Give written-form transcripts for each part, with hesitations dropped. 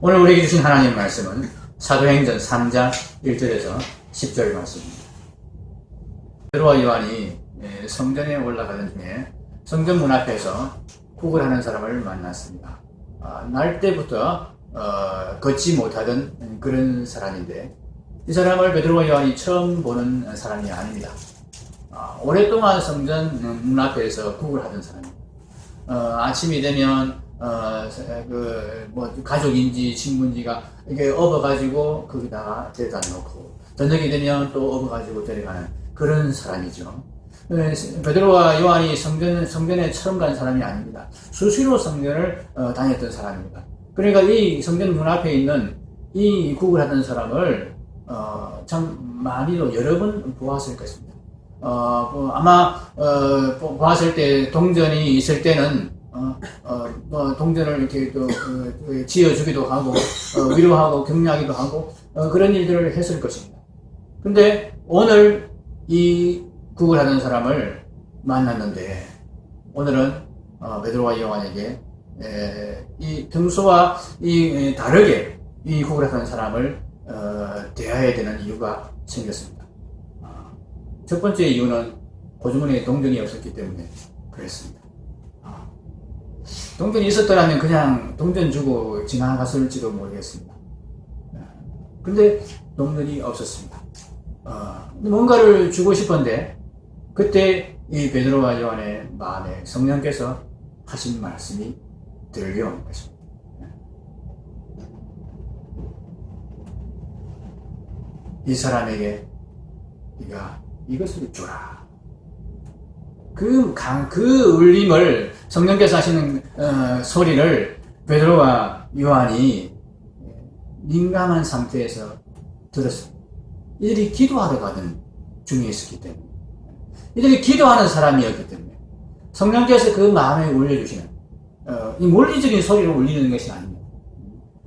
오늘 우리에게 주신 하나님 말씀은 사도행전 3장 1절에서 10절 말씀입니다. 베드로와 요한이 성전에 올라가던 중에 성전 문 앞에서 국을 하는 사람을 만났습니다. 날 때부터 걷지 못하던 그런 사람인데, 이 사람을 베드로와 요한이 처음 보는 사람이 아닙니다. 오랫동안 성전 문 앞에서 국을 하던 사람입니다. 아침이 되면 가족인지 친구인지가 이게 업어가지고 거기다가 데려다 놓고, 저녁이 되면 또 업어가지고 데려가는 그런 사람이죠. 베드로와 요한이 성전에 처음 간 사람이 아닙니다. 수시로 성전을 다녔던 사람입니다. 그러니까 이 성전 문 앞에 있는 이 국을 하던 사람을 참 많이도 여러 번 보았을 것입니다. 아마 보았을 때 동전이 있을 때는 동전을 이렇게 또 지어주기도 하고 위로하고 격려하기도 하고 그런 일들을 했을 것입니다. 근데 오늘 이 국을 하는 사람을 만났는데, 오늘은 베드로와 요한에게 이 평소와 다르게 이 국을 하는 사람을 대해야 되는 이유가 생겼습니다. 첫 번째 이유는 고주머니에 동전이 없었기 때문에 그랬습니다. 동전이 있었더라면 그냥 동전 주고 지나갔을지도 모르겠습니다. 근데 동전이 없었습니다. 뭔가를 주고 싶은데, 그때 이 베드로와 요한의 마음에 성령께서 하신 말씀이 들려오는 것입니다. 이 사람에게 네가 이것을 주라. 그 울림을, 성령께서 하시는 소리를 베드로와 요한이 민감한 상태에서 들었습니다. 이들이 기도하러 가던 중에 있었기 때문에, 이들이 기도하는 사람이었기 때문에 성령께서 그 마음에 울려주시는 이 물리적인 소리로 울리는 것이 아닙니다.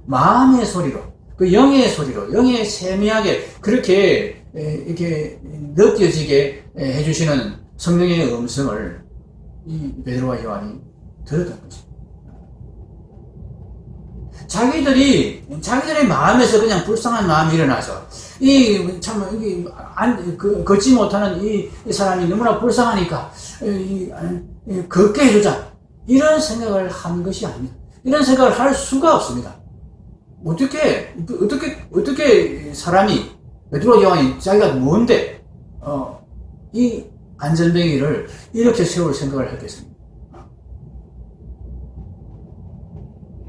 마음의 소리로, 그 영의 소리로, 영의 세미하게 그렇게 이렇게 느껴지게 해주시는 성령의 음성을 이 베드로와 요한이 들었던 것입니다. 자기들의 마음에서 그냥 불쌍한 마음이 일어나서, 걷지 못하는 이 사람이 너무나 불쌍하니까, 걷게 해주자. 이런 생각을 한 것이 아닙니다. 이런 생각을 할 수가 없습니다. 어떻게 사람이, 베드로 요한이 자기가 뭔데, 이 안전뱅이를 이렇게 세울 생각을 했겠습니까?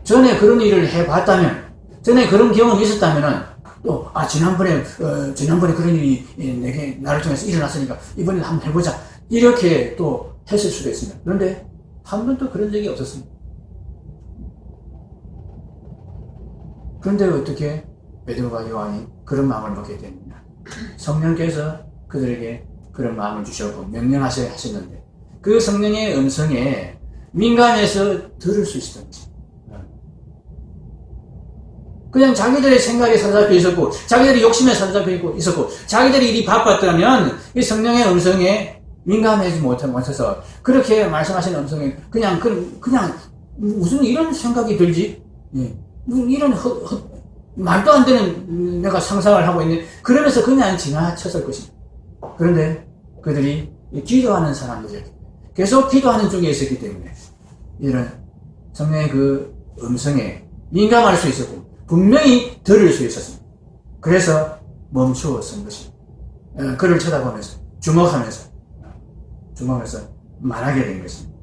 전에 그런 일을 해봤다면, 전에 그런 경험이 있었다면은, 또, 지난번에 그런 일이 나를 통해서 일어났으니까, 이번에 한번 해보자. 이렇게 또 했을 수도 있습니다. 그런데, 한 번도 그런 적이 없었습니다. 그런데 어떻게 베드로와 요한이 그런 마음을 먹게 됐느냐? 성령께서 그들에게 그런 마음을 주셨고, 명령하셨는데, 그 성령의 음성에 민감해서 들을 수 있었던 것입니다. 그냥 자기들의 생각에 사로잡혀 있었고, 자기들의 욕심에 사로잡혀 있었고, 자기들이 일이 바빴다면 이 성령의 음성에 민감하지 못해서 그렇게 말씀하시는 음성에 그냥 무슨 이런 생각이 들지? 이런 말도 안 되는 내가 상상을 하고 있는, 그러면서 그냥 지나쳤을 것입니다. 그런데 그들이 기도하는 사람들이 계속 기도하는 중에 있었기 때문에 이런 성령의 그 음성에 민감할 수 있었고 분명히 들을 수 있었습니다. 그래서 멈추어 선 것입니다. 그를 쳐다보면서 주목하면서 말하게 된 것입니다.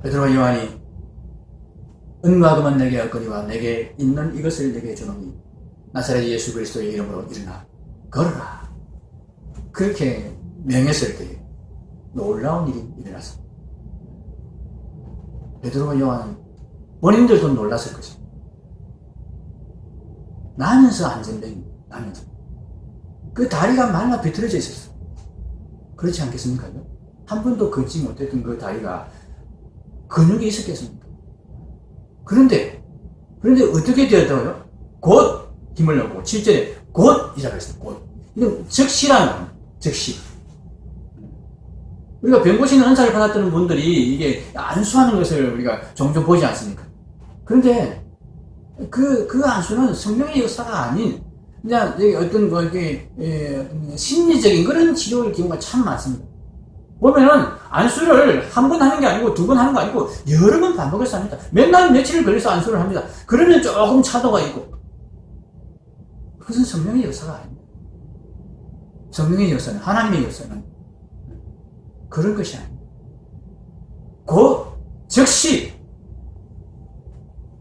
베드로와 요한이 은과 금은 내게 없거니와 내게 있는 이것을 내게 주노니 나사렛 예수 그리스도의 이름으로 일어나 걸어라. 그렇게 명했을 때에 놀라운 일이 일어났습니다. 베드로와 요한은 본인들도 놀랐을 것입니다. 나면서 안전뱅이, 나면서. 그 다리가 말라 비틀어져 있었어요. 그렇지 않겠습니까? 한 번도 걷지 못했던 그 다리가 근육이 있었겠습니까? 그런데 어떻게 되었다고요? 곧 힘을 넣고 7절에 곧이라고 했어요. 곧. 이건 즉시라는 겁니다. 즉시. 우리가 병고신 은사를 받았던 분들이 이게 안수하는 것을 우리가 종종 보지 않습니까? 그런데 그 안수는 성령의 역사가 아닌 그냥 어떤 뭐 이렇게 심리적인 그런 치료의 경우가 참 많습니다. 보면은 안수를 한 번 하는 게 아니고 두 번 하는 거 아니고 여러 번 반복해서 합니다. 맨날 며칠을 걸려서 안수를 합니다. 그러면 조금 차도가 있고 그것은 성령의 역사가 아닙니다. 성령의 역사는 하나님의 역사는 그런 것이 아닙니다. 즉시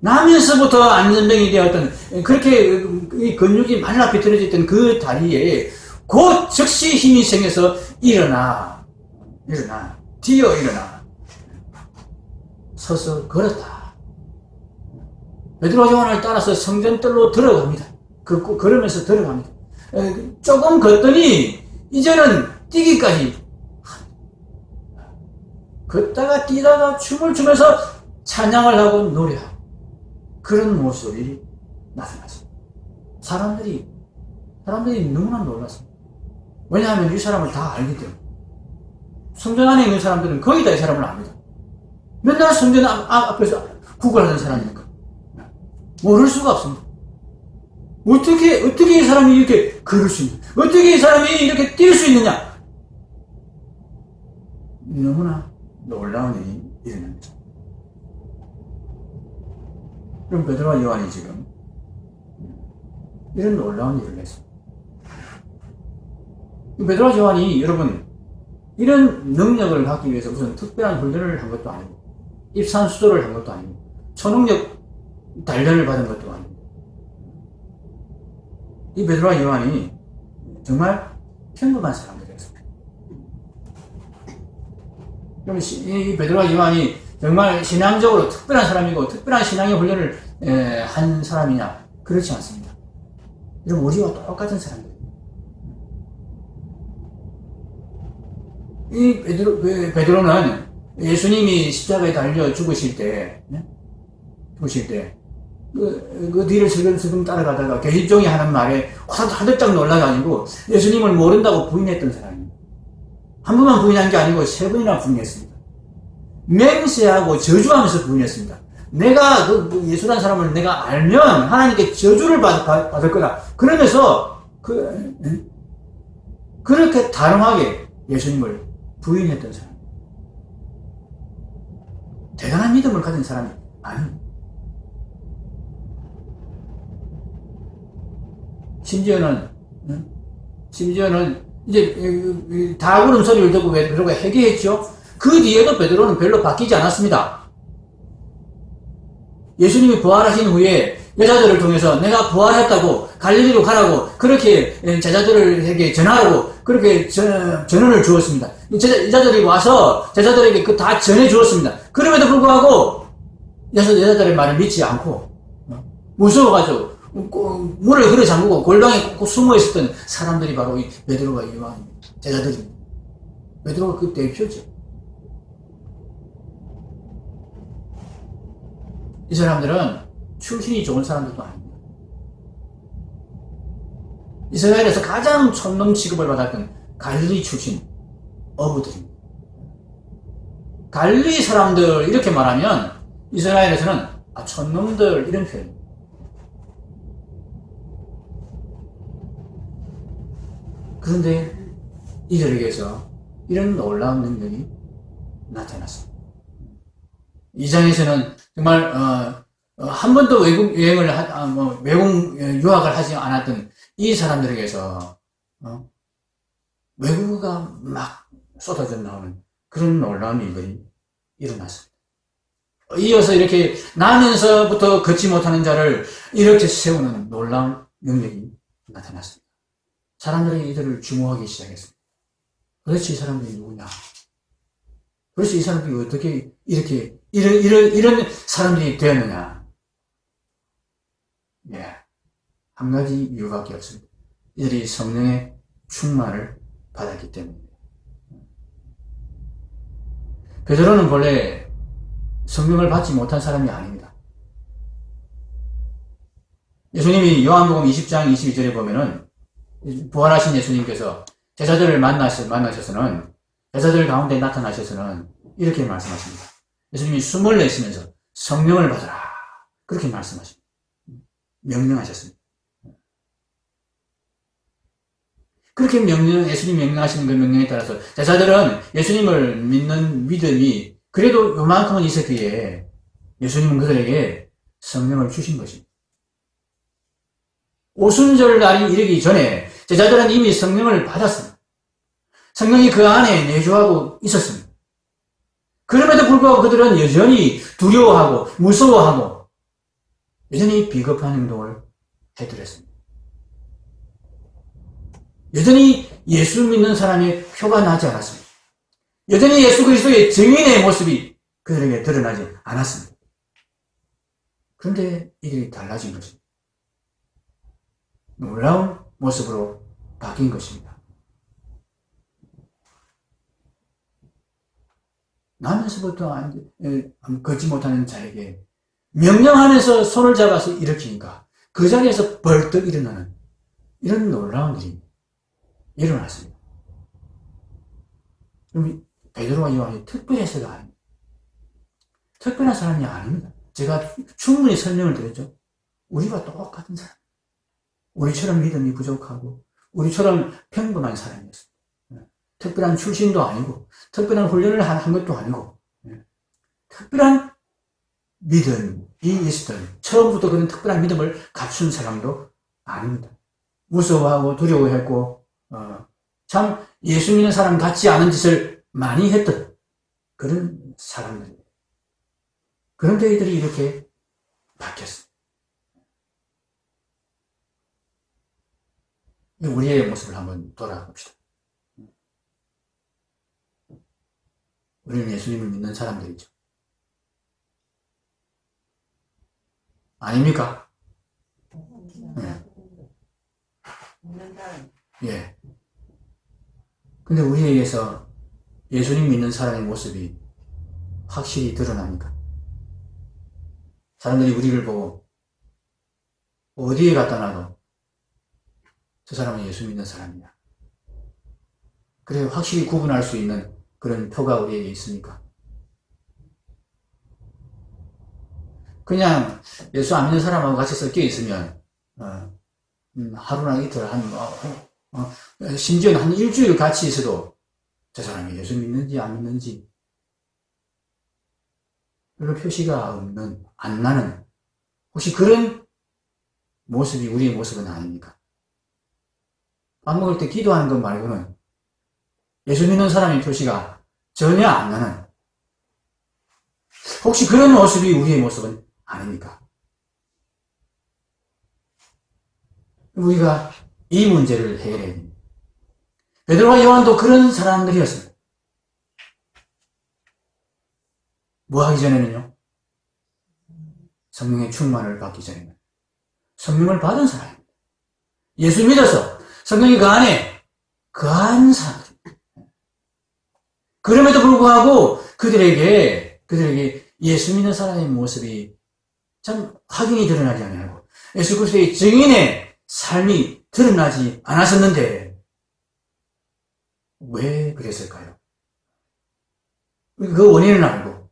나면서부터 안전병이 되었던 그렇게 이 근육이 말라 비틀어져 있던 그 다리에 즉시 힘이 생겨서 일어나 서서 걸었다. 베드로와 요한을 따라서 성전뜰로 들어갑니다. 걸으면서 들어갑니다. 조금 걷더니 이제는 뛰기까지 걷다가 뛰다가 춤을 추면서 찬양을 하고 노래하고 그런 모습이 나타났습니다. 사람들이 너무나 놀랐습니다. 왜냐하면 이 사람을 다 알기 때문에. 성전 안에 있는 사람들은 거의 다 이 사람을 압니다. 맨날 성전 앞에서 구걸하는 사람이니까. 모를 수가 없습니다. 어떻게 이 사람이 이렇게 걸을 수 있냐? 어떻게 이 사람이 이렇게 뛸 수 있느냐? 너무나 놀라운 일이 일어납니다. 그럼 베드로와 요한이 지금 이런 놀라운 일을 했습니다. 베드로와 요한이 여러분 이런 능력을 갖기 위해서 무슨 특별한 훈련을 한 것도 아니고 입산수도를 한 것도 아니고 초능력 단련을 받은 것도 아니고 이 베드로와 요한이 정말 평범한 사람들이었습니다. 그럼 이 베드로와 요한이 정말 신앙적으로 특별한 사람이고 특별한 신앙의 훈련을 한 사람이냐? 그렇지 않습니다. 이런 우리와 똑같은 사람들. 이 베드로는 예수님이 십자가에 달려 죽으실 때 그 뒤를 슬금슬금 따라가다가 계집종이 하는 말에 화들짝 놀라가지고 예수님을 모른다고 부인했던 사람입니다. 한 번만 부인한 게 아니고 세 번이나 부인했습니다. 맹세하고 저주하면서 부인했습니다. 내가 예수라는 사람을 내가 알면 하나님께 저주를 받을 거다. 그러면서 그렇게 단호하게 예수님을 부인했던 사람. 대단한 믿음을 가진 사람이 아닙니다. 심지어는 이제 다구름 소리를 듣고 베드로가 회개했죠. 그 뒤에도 베드로는 별로 바뀌지 않았습니다. 예수님이 부활하신 후에 여자들을 통해서 내가 부활했다고 갈릴리로 가라고 그렇게 제자들에게 전하라고 그렇게 전언을 주었습니다. 여자들이 와서 제자들에게 다 전해 주었습니다. 그럼에도 불구하고 여자들의 말을 믿지 않고 무서워가지고 문을 흐려 잠그고 골방에 꼭 숨어 있었던 사람들이 바로 이 베드로와 요한 제자들입니다. 베드로가 그 대표죠. 이 사람들은 출신이 좋은 사람들도 아닙니다. 이스라엘에서 가장 촌놈 취급을 받았던 갈릴리 출신 어부들입니다. 갈릴리 사람들 이렇게 말하면 이스라엘에서는 촌놈들 이런 표현입니다. 그런데 이들에게서 이런 놀라운 능력이 나타났습니다. 이 장에서는 정말 한 번도 외국 유학을 하지 않았던 이 사람들에게서 외국어가 막 쏟아져 나오는 그런 놀라운 일들이 일어났습니다. 이어서 이렇게 나면서부터 걷지 못하는 자를 이렇게 세우는 놀라운 능력이 나타났습니다. 사람들이 이들을 주목하기 시작했습니다. 도대체 이 사람들이 누구냐? 도대체 이 사람들이 어떻게 이렇게 이런 사람들이 되었느냐? 한 가지 이유밖에 없습니다. 이들이 성령의 충만을 받았기 때문입니다. 베드로는 본래 성령을 받지 못한 사람이 아닙니다. 예수님이 요한복음 20장 22절에 보면은 부활하신 예수님께서 제자들을 만나셔서는 제자들 가운데 나타나셔서는 이렇게 말씀하십니다. 예수님이 숨을 내쉬면서 성령을 받으라. 그렇게 말씀하십니다. 명령하셨습니다. 그렇게 예수님 명령하시는 그 명령에 따라서 제자들은 예수님을 믿는 믿음이 그래도 요만큼은 있었기에 예수님은 그들에게 성령을 주신 것입니다. 오순절 날이 이르기 전에 제자들은 이미 성령을 받았습니다. 성령이 그 안에 내주하고 있었습니다. 그럼에도 불구하고 그들은 여전히 두려워하고 무서워하고 여전히 비겁한 행동을 해드렸습니다. 여전히 예수 믿는 사람의 표가 나지 않았습니다. 여전히 예수 그리스도의 증인의 모습이 그들에게 드러나지 않았습니다. 그런데 이들이 달라진 것입니다. 놀라운 모습으로 바뀐 것입니다. 나면서부터 걷지 못하는 자에게 명령하면서 손을 잡아서 일으키니까 그 자리에서 벌떡 일어나는 이런 놀라운 일이 일어났습니다. 베드로와 요한이 특별해서가 아닙니다. 특별한 사람이 아닙니다. 제가 충분히 설명을 드렸죠. 우리와 똑같은 사람. 우리처럼 믿음이 부족하고 우리처럼 평범한 사람이었습니다. 특별한 출신도 아니고 특별한 훈련을 한 것도 아니고 특별한 믿음이 있었던 처음부터 그런 특별한 믿음을 갖춘 사람도 아닙니다. 무서워하고 두려워했고 참 예수 믿는 사람 같지 않은 짓을 많이 했던 그런 사람들입니다. 그런데 이들이 이렇게 바뀌었습니다. 우리의 모습을 한번 돌아봅시다. 우리는 예수님을 믿는 사람들이죠. 아닙니까? 네. 예. 근데 우리에게서 예수님 믿는 사람의 모습이 확실히 드러나니까 사람들이 우리를 보고 어디에 갖다 놔도 저 사람은 예수 믿는 사람이야. 그래 확실히 구분할 수 있는 그런 표가 우리에게 있으니까. 그냥 예수 안 믿는 사람하고 같이 섞여 있으면 하루나 이틀 심지어는 한 일주일 같이 있어도 저 사람이 예수 믿는지 안 믿는지 별로 표시가 없는, 안 나는 혹시 그런 모습이 우리의 모습은 아닙니까? 밥 먹을 때 기도하는 것 말고는 예수 믿는 사람의 표시가 전혀 안 나는 혹시 그런 모습이 우리의 모습은 아닙니까? 우리가 이 문제를 해결해야 됩니다. 베드로와 요한도 그런 사람들이었습니다. 뭐 하기 전에는요? 성령의 충만을 받기 전에는 성령을 받은 사람입니다. 예수 믿어서 성령이 그 안에 거한 사람들. 그럼에도 불구하고 그들에게 예수 믿는 사람의 모습이 참 확연히 드러나지 않고 예수 그리스도의 증인의 삶이 드러나지 않았었는데 왜 그랬을까요? 그 원인을 알고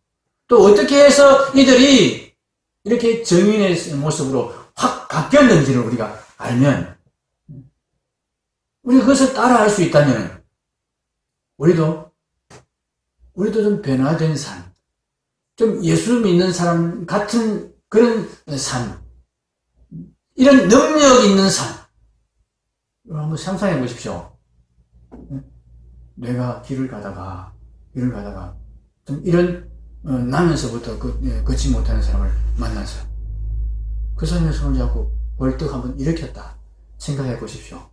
또 어떻게 해서 이들이 이렇게 증인의 모습으로 확 바뀌었는지를 우리가 알면 우리가 그것을 따라할 수 있다면 우리도 좀 변화된 삶, 좀 예수 믿는 사람 같은 그런 삶, 이런 능력 있는 삶, 한번 상상해 보십시오. 내가 길을 가다가 좀 이런 나면서부터 걷지 못하는 사람을 만나서 그 사람의 손을 잡고 벌떡 한번 일으켰다 생각해 보십시오.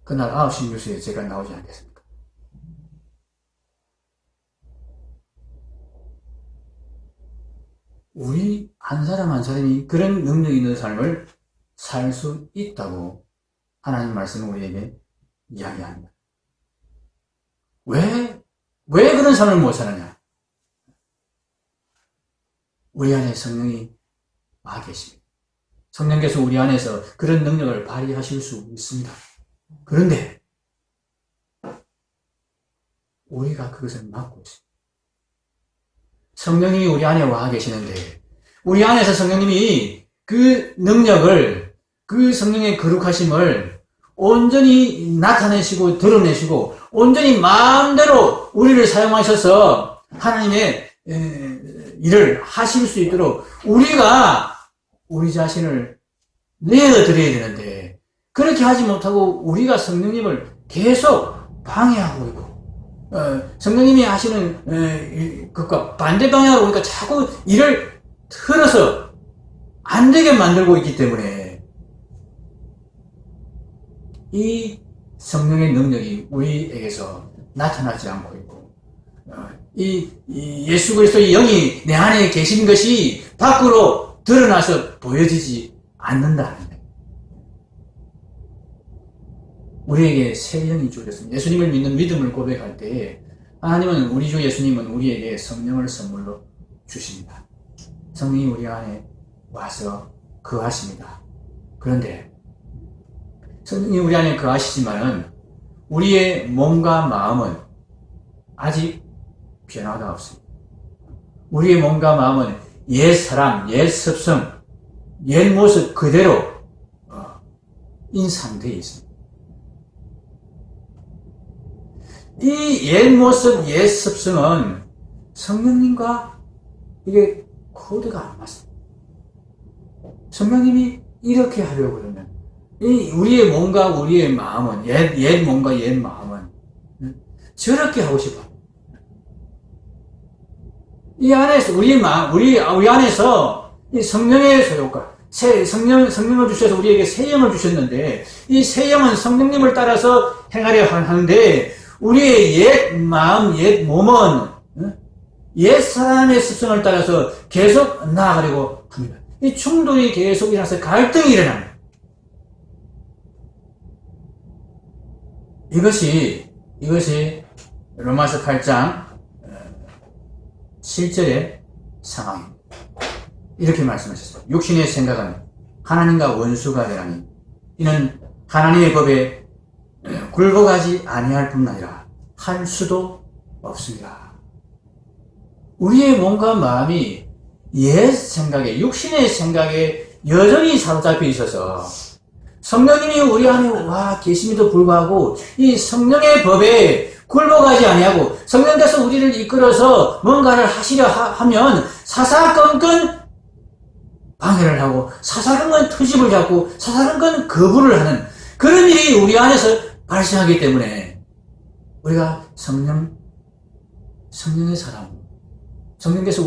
그날 9시 뉴스에 제가 나오지 않겠습니까? 우리 한 사람 한 사람이 그런 능력 있는 삶을 살 수 있다고 하나님 말씀은 우리에게 이야기합니다. 왜 그런 삶을 못 사느냐? 우리 안에 성령이 와 계십니다. 성령께서 우리 안에서 그런 능력을 발휘하실 수 있습니다. 그런데 우리가 그것을 막고 있습니다. 성령님이 우리 안에 와 계시는데 우리 안에서 성령님이 그 능력을, 그 성령의 거룩하심을 온전히 나타내시고 드러내시고 온전히 마음대로 우리를 사용하셔서 하나님의 일을 하실 수 있도록 우리가 우리 자신을 내어드려야 되는데 그렇게 하지 못하고 우리가 성령님을 계속 방해하고 있고 성령님이 하시는 그것과 반대 방향으로 우리가 자꾸 일을 틀어서 안 되게 만들고 있기 때문에 이 성령의 능력이 우리에게서 나타나지 않고 있고 이 예수 그리스도의 영이 내 안에 계신 것이 밖으로 드러나서 보여지지 않는다는 거예요. 우리에게 새 영이 주어졌습니다. 예수님을 믿는 믿음을 고백할 때에 하나님은 우리 주 예수님은 우리에게 성령을 선물로 주십니다. 성령이 우리 안에 와서 거하십니다. 그런데 성령이 우리 안에 거하시지만은 우리의 몸과 마음은 아직 변화가 없습니다. 우리의 몸과 마음은 옛 사람, 옛 습성, 옛 모습 그대로 인 상태에 있습니다. 이 옛 모습, 옛 습성은 성령님과 이게 코드가 안 맞습니다. 성령님이 이렇게 하려고 그러면 이 우리의 몸과 우리의 마음은 옛 몸과 옛 마음은 저렇게 하고 싶어. 이 안에서 우리 안에서 이 성령의 소유가 성령을 주셔서 우리에게 새 영을 주셨는데 이 새 영은 성령님을 따라서 행하려 하는데 우리의 옛 마음, 옛 몸은 옛 사람의 습성을 따라서 계속 나아가려고 합니다. 이 충돌이 계속 일어나서 갈등이 일어납니다. 이것이 로마서 8장 7절의 상황입니다. 이렇게 말씀하셨어요. 육신의 생각은 하나님과 원수가 되나니 이는 하나님의 법에 굴복하지 아니할 뿐 아니라 할 수도 없습니다. 우리의 몸과 마음이 옛 생각에, 육신의 생각에 여전히 사로잡혀 있어서 성령님이 우리 안에 와 계심에도 불구하고 이 성령의 법에 굴복하지 아니하고 성령께서 우리를 이끌어서 뭔가를 하시려 하면 사사건건 방해를 하고 사사건건 트집을 잡고 사사건건 거부를 하는 그런 일이 우리 안에서 발생하기 때문에 우리가 성령의 사람, 성령께서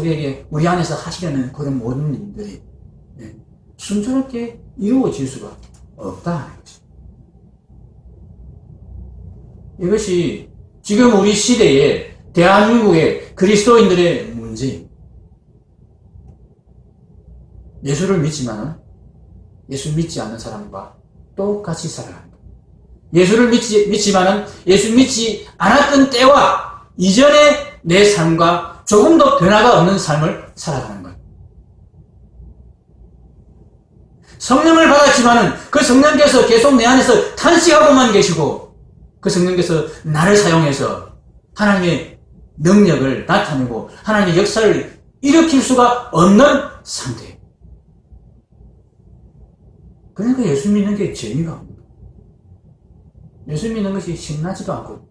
우리 안에서 하시려는 그런 모든 일들이 순조롭게 이루어질 수가 없다 하는 것입니다. 이것이 지금 우리 시대에 대한민국의 그리스도인들의 문제입니다. 예수를 믿지만은 예수 믿지 않는 사람과 똑같이 살아갑니다. 예수를 믿지만은 예수 믿지 않았던 때와 이전의 내 삶과 조금도 변화가 없는 삶을 살아가는 거예요. 성령을 받았지만은 그 성령께서 계속 내 안에서 탄식하고만 계시고 그 성령께서 나를 사용해서 하나님의 능력을 나타내고 하나님의 역사를 일으킬 수가 없는 상태예요. 그러니까 예수 믿는 게 재미가 없는 거예요. 예수 믿는 것이 신나지도 않고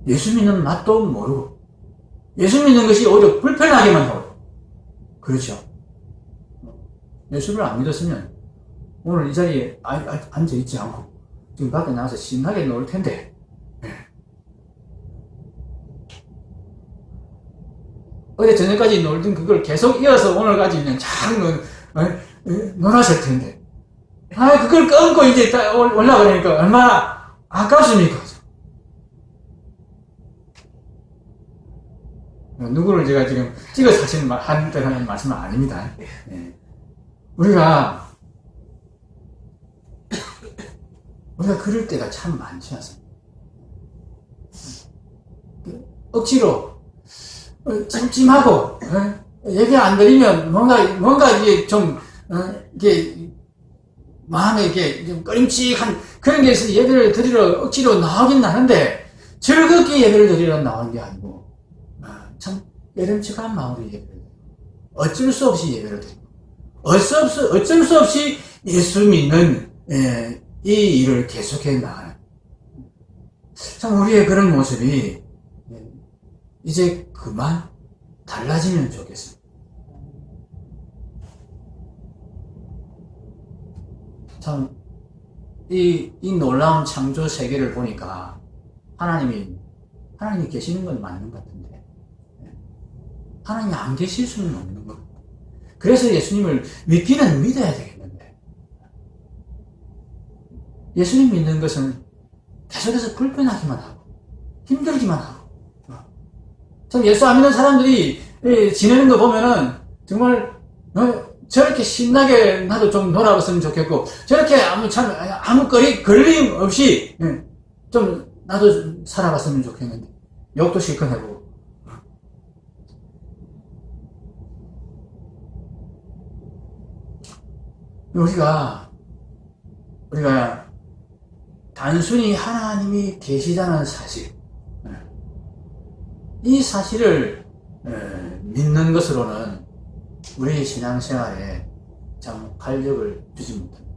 예수 믿는 맛도 모르고 예수 믿는 것이 오히려 불편하게만 하고 그렇죠. 예수를 안 믿었으면 오늘 이 자리에 앉아있지 않고 지금 밖에 나가서 신나게 놀 텐데 어제 저녁까지 놀던 그걸 계속 이어서 오늘까지 그냥 쫙 놀았을 텐데 그걸 끊고 이제 올라가니까 얼마나 아깝습니까? 누구를 제가 지금 찍어서 하는 말씀은 아닙니다. 우리가 그럴 때가 참 많지 않습니까? 억지로 찜찜하고 얘기 안 들리면 뭔가 이게 좀 이게 마음에 이렇게 좀 꺼림칙한 그런 게 있어서 예배를 드리러 억지로 나오긴 나는데 즐겁게 예배를 드리러 나오는 게 아니고 참 여름직한 마음으로 예배를 드리고 어쩔 수 없이 예배를 드리고 어쩔 수 없이 예수 믿는 이 일을 계속해 나가는 참 우리의 그런 모습이 이제 그만 달라지면 좋겠습니다. 참, 이 놀라운 창조 세계를 보니까 하나님이 계시는 건 맞는 것 같은데, 하나님이 안 계실 수는 없는 것 같아요. 그래서 예수님을 믿기는 믿어야 되겠는데, 예수님 믿는 것은 계속해서 불편하기만 하고, 힘들기만 하고, 참 예수 안 믿는 사람들이 지내는 거 보면은 정말, 저렇게 신나게 나도 좀 놀아봤으면 좋겠고, 저렇게 아무 걸림 없이, 좀 나도 살아봤으면 좋겠는데, 욕도 실컷 해보고. 우리가 단순히 하나님이 계시다는 사실, 이 사실을 믿는 것으로는 우리의 신앙생활에 참 활력을 주지 못합니다.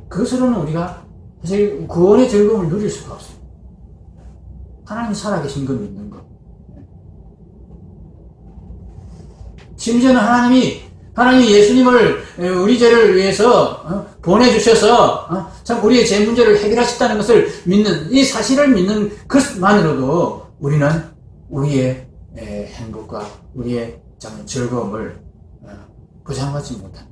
그것으로는 우리가 사실 구원의 즐거움을 누릴 수가 없습니다. 하나님이 살아계신 걸 믿는 것. 심지어는 하나님이 예수님을 우리 죄를 위해서 보내주셔서 참 우리의 죄 문제를 해결하셨다는 것을 믿는 이 사실을 믿는 것만으로도 우리는 우리의 행복과 우리의 즐거움을 보장받지 못합니다.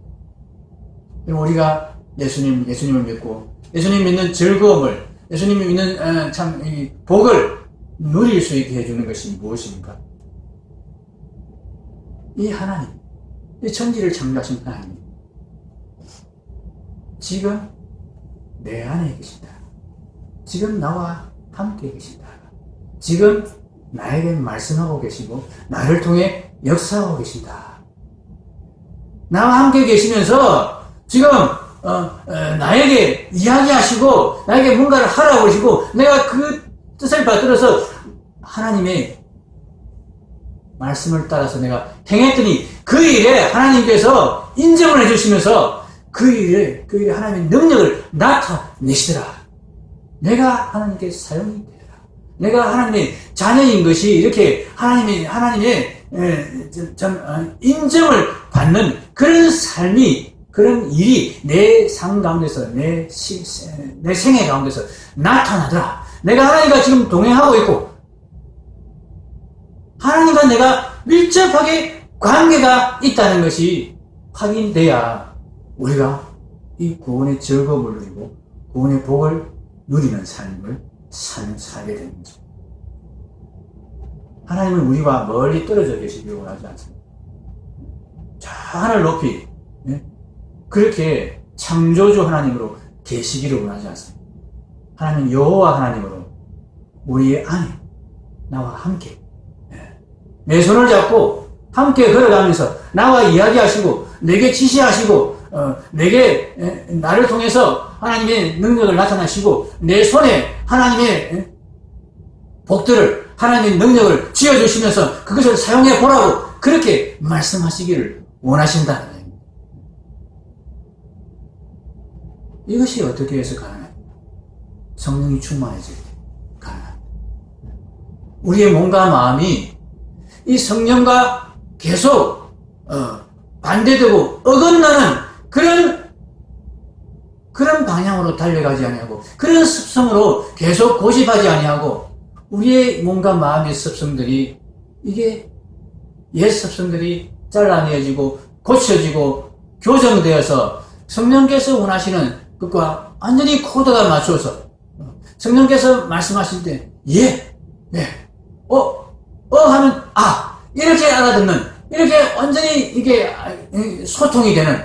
우리가 예수님을 믿고 예수님 믿는 즐거움을 예수님이 믿는 참 이 복을 누릴 수 있게 해주는 것이 무엇입니까? 이 하나님, 이 천지를 창조하신 하나님, 지금 내 안에 계신다. 지금 나와 함께 계신다. 지금 나에게 말씀하고 계시고 나를 통해 역사하고 계신다. 나와 함께 계시면서 지금 나에게 이야기하시고 나에게 뭔가를 하라고 그러시고 내가 그 뜻을 받들어서 하나님의 말씀을 따라서 내가 행했더니 그 일에 하나님께서 인정을 해주시면서 그 일에 하나님의 능력을 나타내시더라. 내가 하나님께 사용이 되더라. 내가 하나님의 자녀인 것이 이렇게 하나님의 인정을 받는 그런 삶이, 그런 일이 내 삶 가운데서, 내 생애 가운데서 나타나더라. 내가 하나님과 지금 동행하고 있고, 하나님과 내가 밀접하게 관계가 있다는 것이 확인돼야 우리가 이 구원의 즐거움을 누리고 구원의 복을 누리는 삶을 살게 되는 거죠. 하나님은 우리와 멀리 떨어져 계시기를 원하지 않습니다. 저 하늘 높이 그렇게 창조주 하나님으로 계시기를 원하지 않습니다. 하나님 여호와 하나님으로 우리의 안에 나와 함께 내 손을 잡고 함께 걸어가면서 나와 이야기하시고 내게 지시하시고 내게 나를 통해서 하나님의 능력을 나타나시고 내 손에 하나님의 복들을 하나님의 능력을 쥐어주시면서 그것을 사용해 보라고 그렇게 말씀하시기를 원하신다는 거예요. 이것이 어떻게 해서 가능합니까? 성령이 충만해질 때 가능합니다. 우리의 몸과 마음이 이 성령과 계속 반대되고 어긋나는 그런 방향으로 달려가지 아니하고 그런 습성으로 계속 고집하지 아니하고 우리의 몸과 마음의 습성들이 이게 옛 습성들이 잘라내어지고 고쳐지고 교정되어서 성령께서 원하시는 것과 완전히 코드가 맞춰서 성령께서 말씀하실 때 하면 이렇게 알아듣는 이렇게 완전히 이게 소통이 되는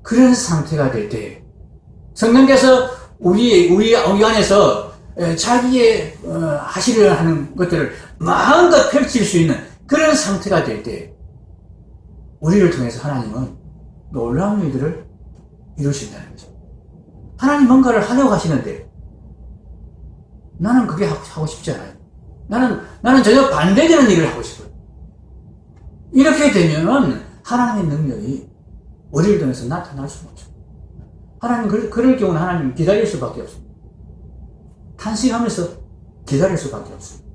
그런 상태가 될 때 성령께서 우리 안에서 자기의 하시려 하는 것들을 마음껏 펼칠 수 있는 그런 상태가 될 때 우리를 통해서 하나님은 놀라운 일들을 이루신다는 거죠. 하나님 뭔가를 하려고 하시는데 나는 그게 하고 싶지 않아요. 나는 전혀 반대되는 일을 하고 싶어요. 이렇게 되면 하나님의 능력이 우리를 통해서 나타날 수가 없죠. 하나님, 그럴 경우는 하나님 기다릴 수밖에 없습니다. 탄식하면서 기다릴 수밖에 없습니다.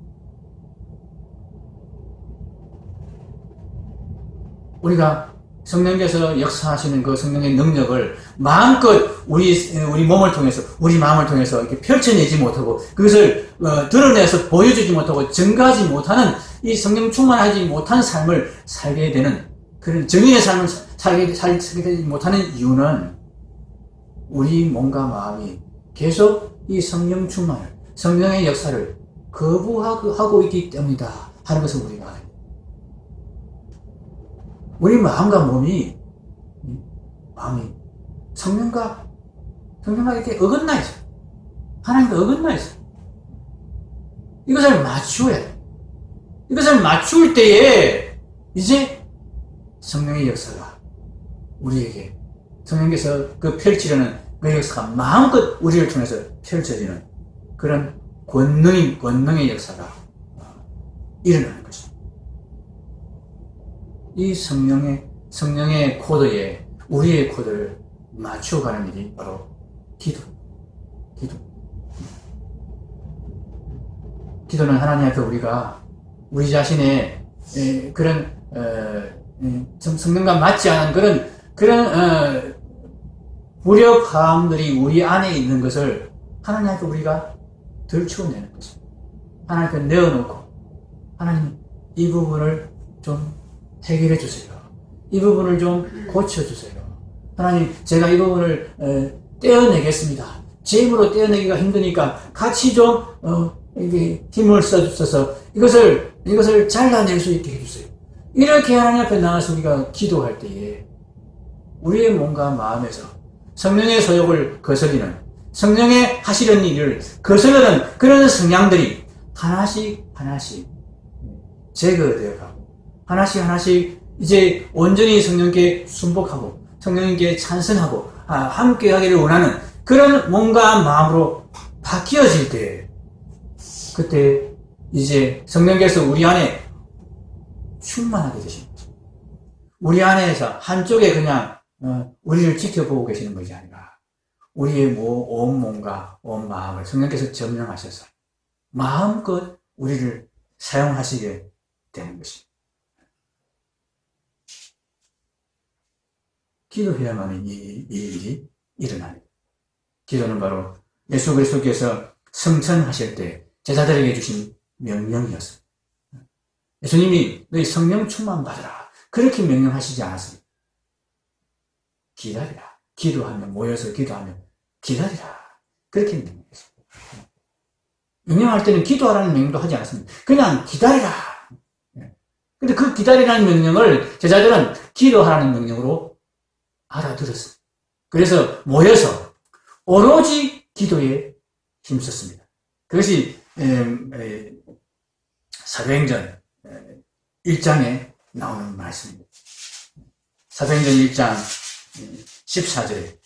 우리가 성령께서 역사하시는 그 성령의 능력을 마음껏 우리 몸을 통해서, 우리 마음을 통해서 이렇게 펼쳐내지 못하고, 그것을 드러내서 보여주지 못하고, 증가하지 못하는, 이 성령 충만하지 못한 삶을 살게 되는, 그런 정의의 삶을 살게 되지 못하는 이유는, 우리 몸과 마음이 계속 이 성령 충만을, 성령의 역사를 거부하고 있기 때문이다 하는 것을 우리가 알아야 돼요. 우리 마음과 마음이 성령과 이렇게 어긋나 있어요. 하나님과 어긋나 있어요. 이것을 맞추어야 돼요. 이것을 맞출 때에 이제 성령의 역사가 우리에게, 성령께서 그 펼치려는 그 역사가 마음껏 우리를 통해서 펼쳐지는 그런 권능의 역사가 일어나는 것입니다. 이 성령의 코드에 우리의 코드를 맞춰가는 일이 바로 기도는 하나님 앞에 우리가 우리 자신의 그런 성령과 맞지 않은 그런 불협화음들이 우리 안에 있는 것을 하나님 앞에 우리가 들추어내는 것입니다. 하나님 앞에 내어놓고, 하나님 이 부분을 좀 해결해 주세요. 이 부분을 좀 고쳐주세요. 하나님, 제가 이 부분을 떼어내겠습니다. 제 힘으로 떼어내기가 힘드니까 같이 좀 이게 힘을 써주셔서 이것을 잘라낼 수 있게 해주세요. 이렇게 하나님 앞에 나가서 우리가 기도할 때에 우리의 몸과 마음에서 성령의 소욕을 거스리는, 성령의 하시려는 일을 거스르는 그런 성향들이 하나씩 제거되어 가고, 하나씩 이제 온전히 성령께 순복하고 성령님께 찬성하고 함께 하기를 원하는 그런 몸과 마음으로 바뀌어질 때, 그때 이제 성령께서 우리 안에 충만하게 되시는 거죠. 우리 안에서 한쪽에 그냥 우리를 지켜보고 계시는 것이 아니라 우리의 온 몸과 온 마음을 성령께서 점령하셔서 마음껏 우리를 사용하시게 되는 것입니다. 기도해야만 이 일이 일어납니다. 기도는 바로 예수 그리스도께서 성천하실 때 제자들에게 주신 명령이었습니다. 예수님이 너희 성령 충만 받으라 그렇게 명령하시지 않았습니다. 기다리라. 기도하면, 모여서 기도하면 기다리라 그렇게 명령했습니다. 명령할 때는 기도하라는 명령도 하지 않았습니다. 그냥 기다리라. 근데 그 기다리라는 명령을 제자들은 기도하라는 명령으로 알아들었습니다. 그래서 모여서 오로지 기도에 힘썼습니다. 그것이 사도행전 1장에 나오는 말씀입니다. 사도행전 1장 14절에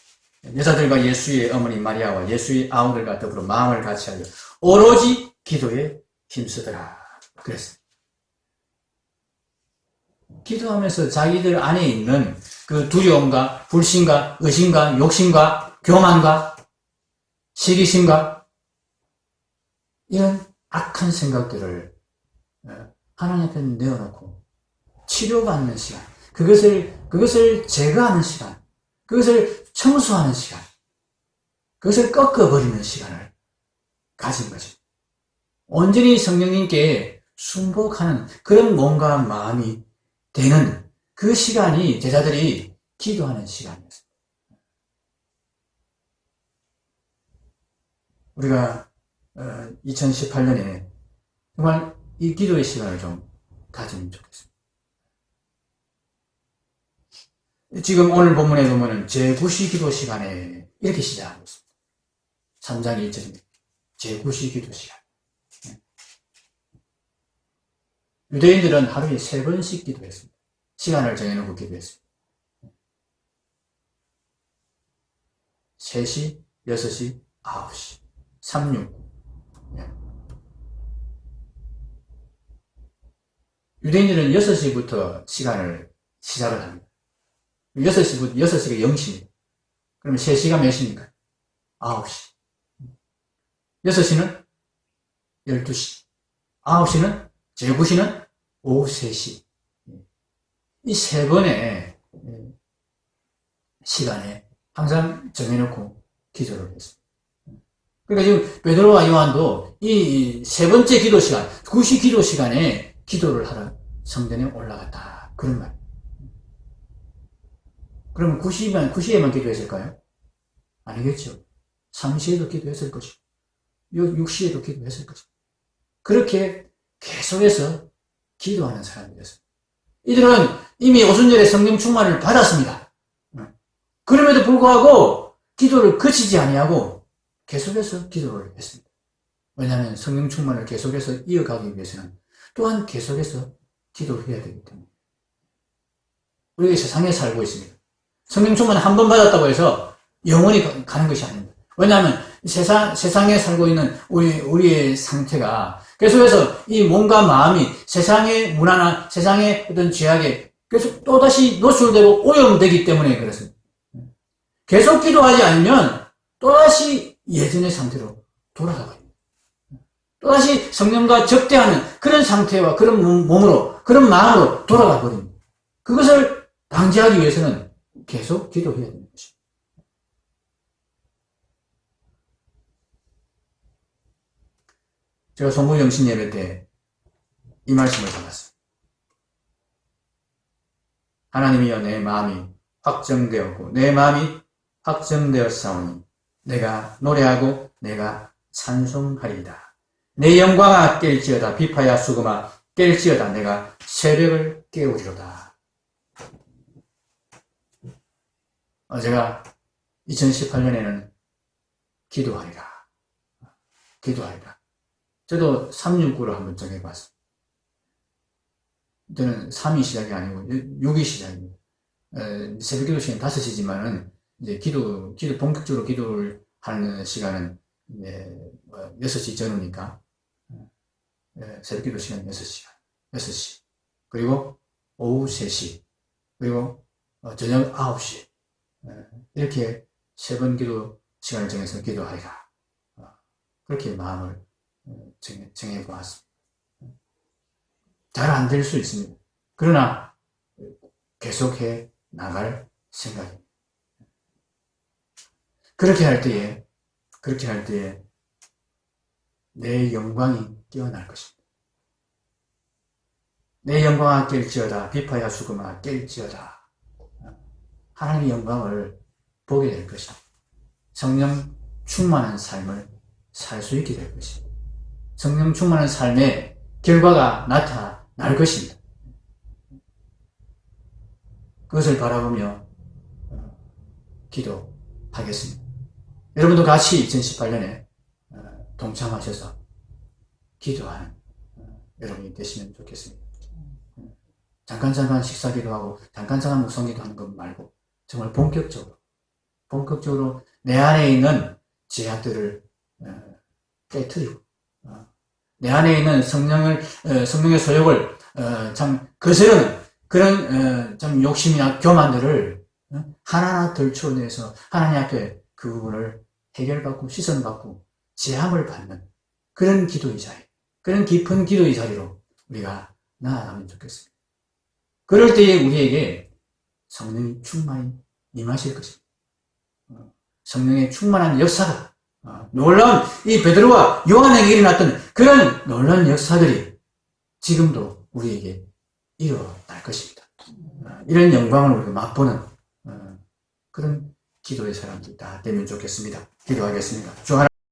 여자들과 예수의 어머니 마리아와 예수의 아우들과 더불어 마음을 같이하여 오로지 기도에 힘쓰더라 그랬습니다. 기도하면서 자기들 안에 있는 그 두려움과 불신과 의심과 욕심과 교만과 시기심과 이런 악한 생각들을 하나님 앞에 내어놓고 치료받는 시간, 그것을 제거하는 시간, 그것을 청소하는 시간, 그것을 꺾어버리는 시간을 가진 거죠. 온전히 성령님께 순복하는 그런 몸과 마음이 되는 그 시간이 제자들이 기도하는 시간이었습니다. 우리가 2018년에 정말 이 기도의 시간을 좀 가지면 좋겠습니다. 지금 오늘 본문에 보면은 제9시 기도 시간에 이렇게 시작하고 있습니다. 3장 1절입니다. 제9시 기도 시간. 유대인들은 하루에 3번씩 기도했습니다. 시간을 정해놓고 기도했습니다. 3시, 6시, 9시. 369. 예. 유대인들은 6시부터 시간을 시작을 합니다. 6시가 0시입니다. 그러면 3시가 몇 시입니까? 9시. 6시는 12시. 9시는, 제 9시는 오후 3시. 이 세 번의 시간에 항상 정해놓고 기도를 했습니다. 그러니까 지금 베드로와 요한도 이 세 번째 기도 시간, 9시 기도 시간에 기도를 하러 성전에 올라갔다. 그런 말. 그러면 9시에만 기도했을까요? 아니겠죠. 3시에도 기도했을 것이고, 6시에도 기도했을 것이고. 그렇게 계속해서 기도하는 사람들이었습니다. 이들은 이미 오순절에 성령 충만을 받았습니다. 그럼에도 불구하고 기도를 그치지 아니하고 계속해서 기도를 했습니다. 왜냐하면 성령 충만을 계속해서 이어가기 위해서는 또한 계속해서 기도를 해야 되기 때문에. 우리가 세상에 살고 있습니다. 성령 충만 한 번 받았다고 해서 영원히 가는 것이 아닙니다. 왜냐하면 세상에 살고 있는 우리의 상태가 계속해서 이 몸과 마음이 세상의 문화나 세상의 어떤 죄악에 계속 또다시 노출되고 오염되기 때문에 그렇습니다. 계속 기도하지 않으면 또다시 예전의 상태로 돌아가거든요. 또다시 성령과 적대하는 그런 상태와 그런 몸으로, 그런 마음으로 돌아가거든요. 그것을 방지하기 위해서는 계속 기도해야 되는 것입니다. 제가 송구영신 예배 때 이 말씀을 받았어요. 하나님이여 내 마음이 확정되었고 내 마음이 확정되었사오니 내가 노래하고 내가 찬송하리이다. 내 영광아 깰지어다. 비파야 수금아 깰지어다. 내가 새벽을 깨우리로다. 제가 2018년에는 기도하리라. 저도 369를 한번 정해봤습니다. 저는 3이 시작이 아니고 6이 시작입니다. 새벽 기도 시간 5시지만은 이제 본격적으로 기도를 하는 시간은 이제 6시 전후니까 새벽 기도 시간 6시. 그리고 오후 3시. 그리고 저녁 9시. 이렇게 세 번 기도 시간을 정해서 기도하리라. 그렇게 마음을 정해보았습니다. 잘 안 될 수 있습니다. 그러나 계속해 나갈 생각입니다. 그렇게 할 때에 내 영광이 깨어날 것입니다. 내 영광아 깰지어다. 비파야 수금아 깰지어다. 하나님의 영광을 보게 될 것입니다. 성령 충만한 삶을 살 수 있게 될 것입니다. 성령 충만한 삶의 결과가 나타날 것입니다. 그것을 바라보며 기도하겠습니다. 여러분도 같이 2018년에 동참하셔서 기도하는 여러분이 되시면 좋겠습니다. 잠깐 식사기도 하고 잠깐 묵상기도 하는 것 말고 정말 본격적으로 내 안에 있는 죄악들을 깨트리고 내 안에 있는 성령의 소욕을 참 거스르는 그런 참 욕심이나 교만들을 하나하나 들춰내서 하나님 앞에 그 부분을 해결받고 시선받고 제함을 받는 그런 기도의 자리, 그런 깊은 기도의 자리로 우리가 나아가면 좋겠습니다. 그럴 때에 우리에게 성령이 충만히 임하실 것입니다. 성령의 충만한 역사가 놀라운 이 베드로와 요한에게 일어났던 그런 놀라운 역사들이 지금도 우리에게 일어날 것입니다. 이런 영광을 우리가 맛보는 그런 기도의 사람들이 다 되면 좋겠습니다. 기도하겠습니다. 주 하나님